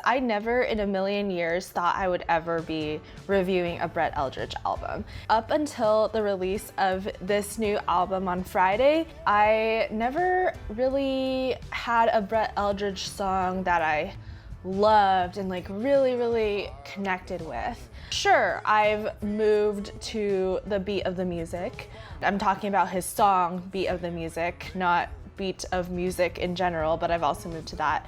I never in a million years thought I would ever be reviewing a Brett Eldredge album. Up until the release of this new album on Friday, I never really had a Brett Eldredge song that I loved and like really connected with. Sure, I've moved to the beat of the music. I'm talking about his song, Beat of the Music, not beat of music in general, but I've also moved to that.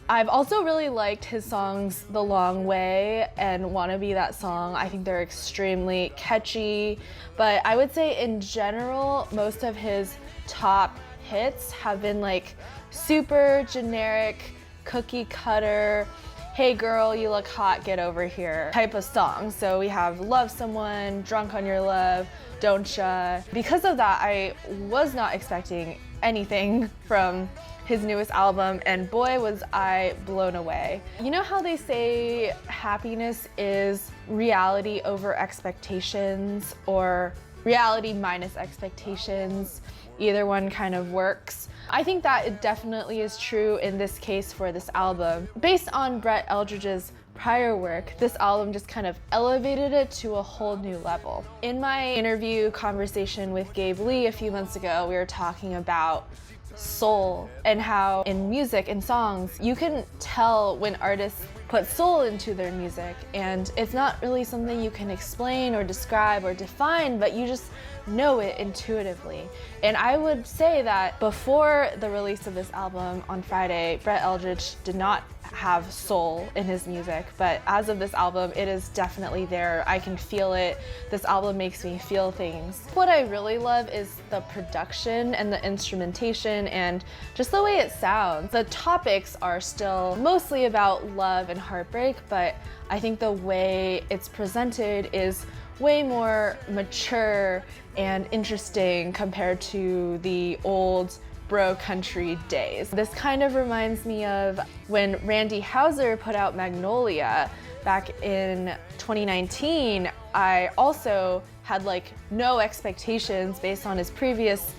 I've also really liked his songs The Long Way and Wanna Be That Song. I think they're extremely catchy, but I would say in general, most of his top hits have been like super generic, cookie cutter, hey girl, you look hot, get over here type of song. So we have Love Someone, Drunk on Your Love, Don't Ya. Because of that, I was not expecting anything from his newest album, and boy was I blown away. You know how they say happiness is reality over expectations or reality minus expectations? Either one kind of works. I think that it definitely is true in this case for this album. Based on Brett Eldredge's prior work, this album just kind of elevated it to a whole new level. In my interview conversation with Gabe Lee a few months ago, we were talking about soul and how in music and songs you can tell when artists put soul into their music, and it's not really something you can explain or describe or define, but you just know it intuitively. And I would say that before the release of this album on Friday, Brett Eldredge did not have soul in his music, but as of this album, it is definitely there. I can feel it. This album makes me feel things. What I really love is the production and the instrumentation and just the way it sounds. The topics are still mostly about love and heartbreak, but I think the way it's presented is way more mature and interesting compared to the old bro country days. This kind of reminds me of when Randy Houser put out Magnolia back in 2019. I also had like no expectations based on his previous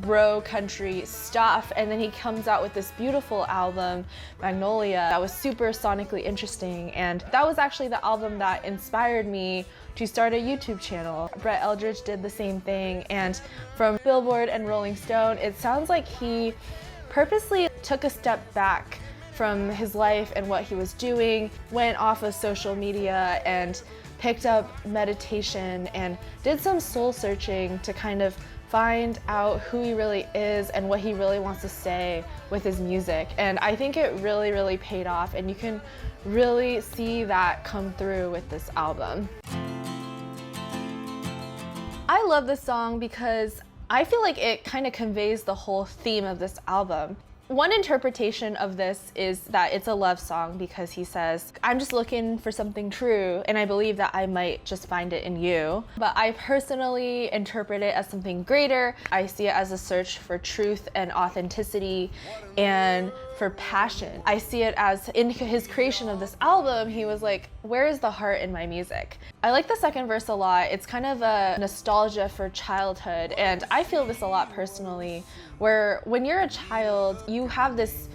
bro country stuff, and then he comes out with this beautiful album, Magnolia, that was super sonically interesting, and that was actually the album that inspired me to start a YouTube channel. Brett Eldredge did the same thing, and from Billboard and Rolling Stone, it sounds like he purposely took a step back from his life and what he was doing, went off of social media and picked up meditation and did some soul searching to kind of find out who he really is and what he really wants to say with his music. And I think it really paid off, and you can really see that come through with this album. I love this song because I feel like it kind of conveys the whole theme of this album. One interpretation of this is that it's a love song because he says, I'm just looking for something true, and I believe that I might just find it in you. But I personally interpret it as something greater. I see it as a search for truth and authenticity and for passion. I see it as in his creation of this album, he was like, where is the heart in my music? I like the second verse a lot. It's kind of a nostalgia for childhood, and I feel this a lot personally, where when you're a child, you have this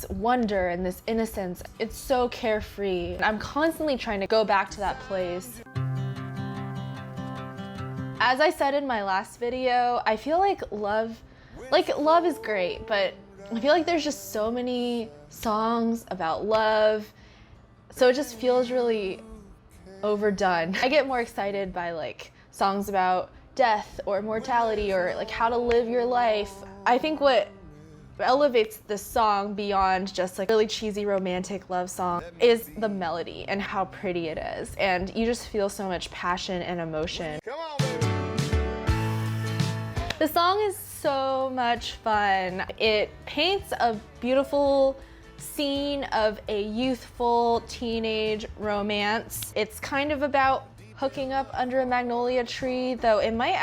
wonder and this innocence. It's so carefree. I'm constantly trying to go back to that place. As I said in my last video, I feel like love is great, but I feel like there's just so many songs about love, so it just feels really overdone. I get more excited by like songs about death or mortality or like how to live your life. I think what elevates this song beyond just like really cheesy romantic love song is the melody and how pretty it is, and you just feel so much passion and emotion. Come on, baby. The song is so much fun. It paints a beautiful scene of a youthful teenage romance. It's kind of about hooking up under a magnolia tree, though it might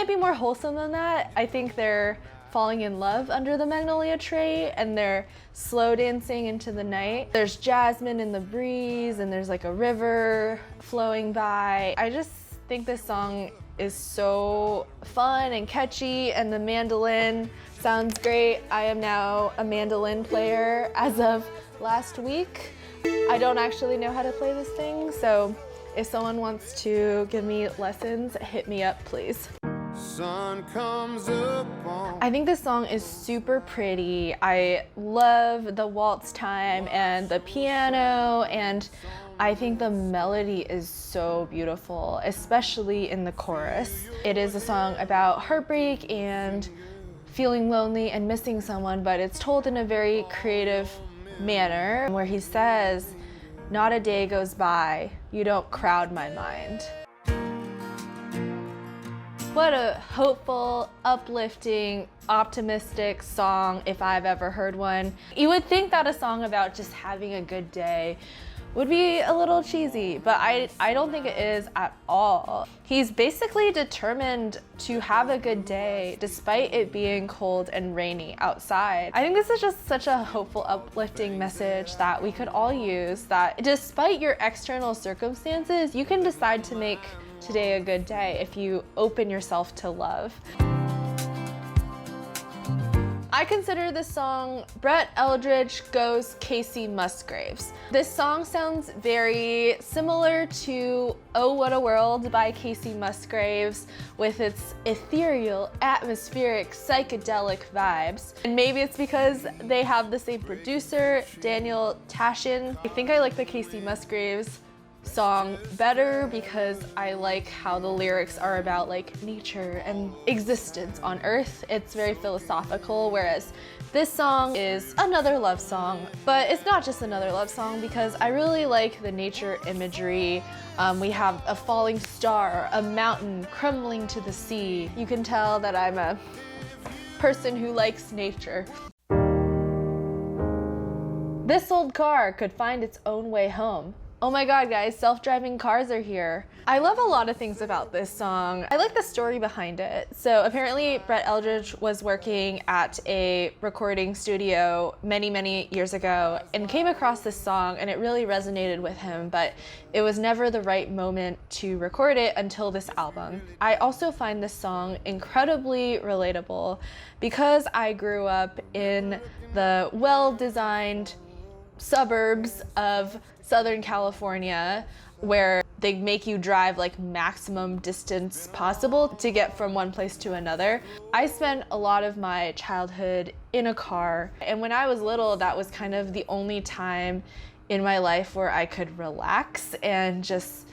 be more wholesome than that. I think they're falling in love under the magnolia tree and they're slow dancing into the night. There's jasmine in the breeze and there's like a river flowing by. I just think this song is so fun and catchy, and the mandolin Sounds great. I am now a mandolin player as of last week. I don't actually know how to play this thing, so if someone wants to give me lessons, hit me up, please. Sun comes up on... I think this song is super pretty. I love the waltz time and the piano, and I think the melody is so beautiful, especially in the chorus. It is a song about heartbreak and feeling lonely and missing someone, but it's told in a very creative manner where he says, "Not a day goes by, you don't crowd my mind." What a hopeful, uplifting, optimistic song if I've ever heard one. You would think that a song about just having a good day would be a little cheesy, but I don't think it is at all. He's basically determined to have a good day despite it being cold and rainy outside. I think this is just such a hopeful, uplifting message that we could all use, that despite your external circumstances, you can decide to make today a good day if you open yourself to love. I consider this song Brett Eldredge goes Casey Musgraves. This song sounds very similar to Oh What a World by Casey Musgraves with its ethereal, atmospheric, psychedelic vibes. And maybe it's because they have the same producer, Daniel Tashin. I think I like the Casey Musgraves song better because I like how the lyrics are about like nature and existence on Earth. It's very philosophical, whereas this song is another love song, but it's not just another love song because I really like the nature imagery. We have a falling star, a mountain crumbling to the sea. You can tell that I'm a person who likes nature. This old car could find its own way home. Oh my god, guys, self-driving cars are here. I love a lot of things about this song. I like the story behind it. So apparently Brett Eldredge was working at a recording studio many years ago and came across this song and it really resonated with him, but it was never the right moment to record it until this album. I also find this song incredibly relatable because I grew up in the well-designed suburbs of Southern California where they make you drive like maximum distance possible to get from one place to another. I spent a lot of my childhood in a car, and when I was little, that was kind of the only time in my life where I could relax and just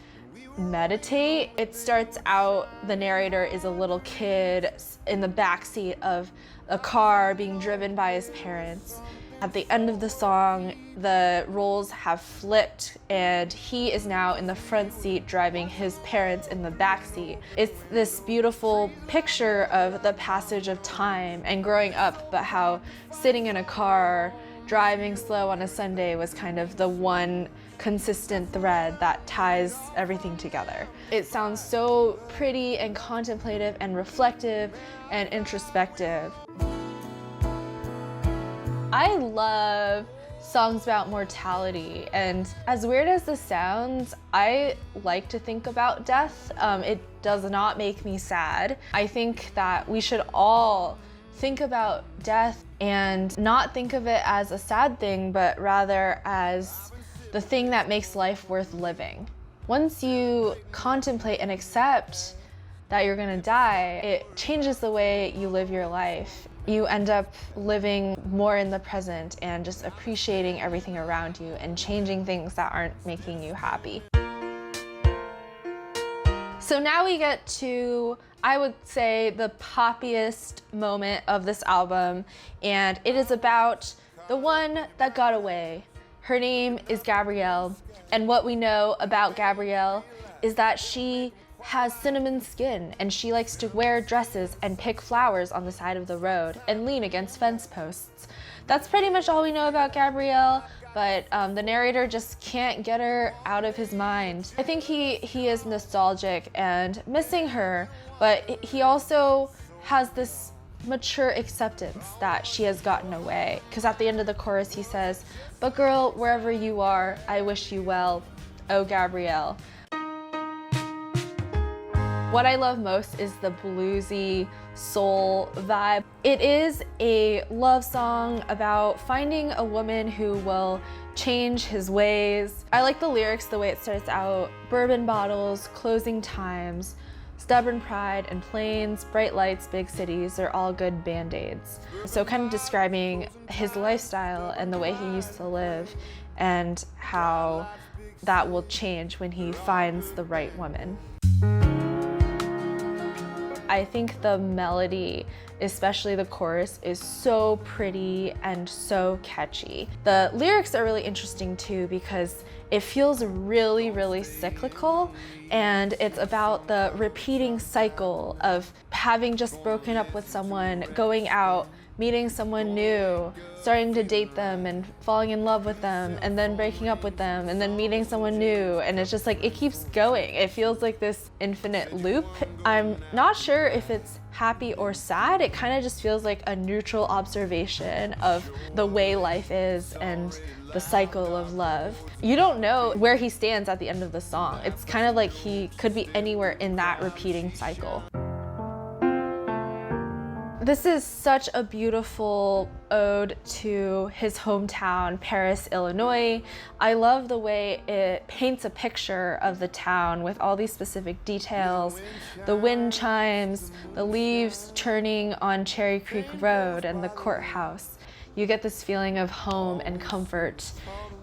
meditate. It starts out, the narrator is a little kid in the backseat of a car being driven by his parents. At the end of the song, the roles have flipped and he is now in the front seat driving his parents in the back seat. It's this beautiful picture of the passage of time and growing up, but how sitting in a car, driving slow on a Sunday was kind of the one consistent thread that ties everything together. It sounds so pretty and contemplative and reflective and introspective. I love songs about mortality, and as weird as this sounds, I like to think about death. It does not make me sad. I think that we should all think about death and not think of it as a sad thing, but rather as the thing that makes life worth living. Once you contemplate and accept that you're gonna die, it changes the way you live your life. You end up living more in the present and just appreciating everything around you and changing things that aren't making you happy. So now we get to, I would say, the poppiest moment of this album, and it is about the one that got away. Her name is Gabrielle, and what we know about Gabrielle is that she has cinnamon skin and she likes to wear dresses and pick flowers on the side of the road and lean against fence posts. That's pretty much all we know about Gabrielle, but the narrator just can't get her out of his mind. I think he is nostalgic and missing her, but he also has this mature acceptance that she has gotten away. Because at the end of the chorus he says, "But girl, wherever you are, I wish you well, oh Gabrielle." What I love most is the bluesy soul vibe. It is a love song about finding a woman who will change his ways. I like the lyrics, the way it starts out. Bourbon bottles, closing times, stubborn pride and planes, bright lights, big cities are all good band-aids. So kind of describing his lifestyle and the way he used to live and how that will change when he finds the right woman. I think the melody, especially the chorus, is so pretty and so catchy. The lyrics are really interesting too because it feels really, really cyclical, and it's about the repeating cycle of having just broken up with someone, going out, meeting someone new, starting to date them and falling in love with them, and then breaking up with them, and then meeting someone new, and it's just like, it keeps going. It feels like this infinite loop. I'm not sure if it's happy or sad. It kind of just feels like a neutral observation of the way life is and the cycle of love. You don't know where he stands at the end of the song. It's kind of like he could be anywhere in that repeating cycle. This is such a beautiful ode to his hometown, Paris, Illinois. I love the way it paints a picture of the town with all these specific details. The wind chimes, the leaves churning on Cherry Creek Road, and the courthouse. You get this feeling of home and comfort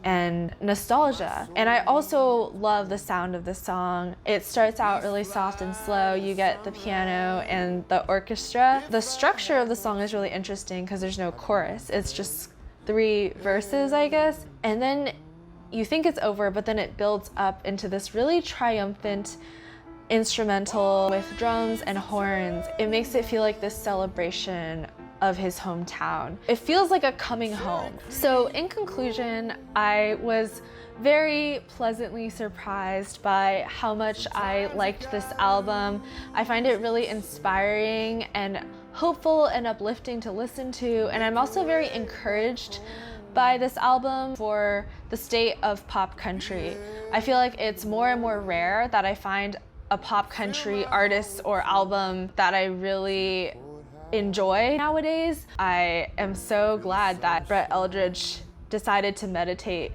and nostalgia. And I also love the sound of the song. It starts out really soft and slow. You get the piano and the orchestra. The structure of the song is really interesting because there's no chorus. It's just 3 verses, I guess. And then you think it's over, but then it builds up into this really triumphant instrumental with drums and horns. It makes it feel like this celebration of his hometown. It feels like a coming home. So in conclusion, I was very pleasantly surprised by how much I liked this album. I find it really inspiring and hopeful and uplifting to listen to, and I'm also very encouraged by this album for the state of pop country. I feel like it's more and more rare that I find a pop country artist or album that I really enjoy nowadays. I am so glad that Brett Eldredge decided to meditate.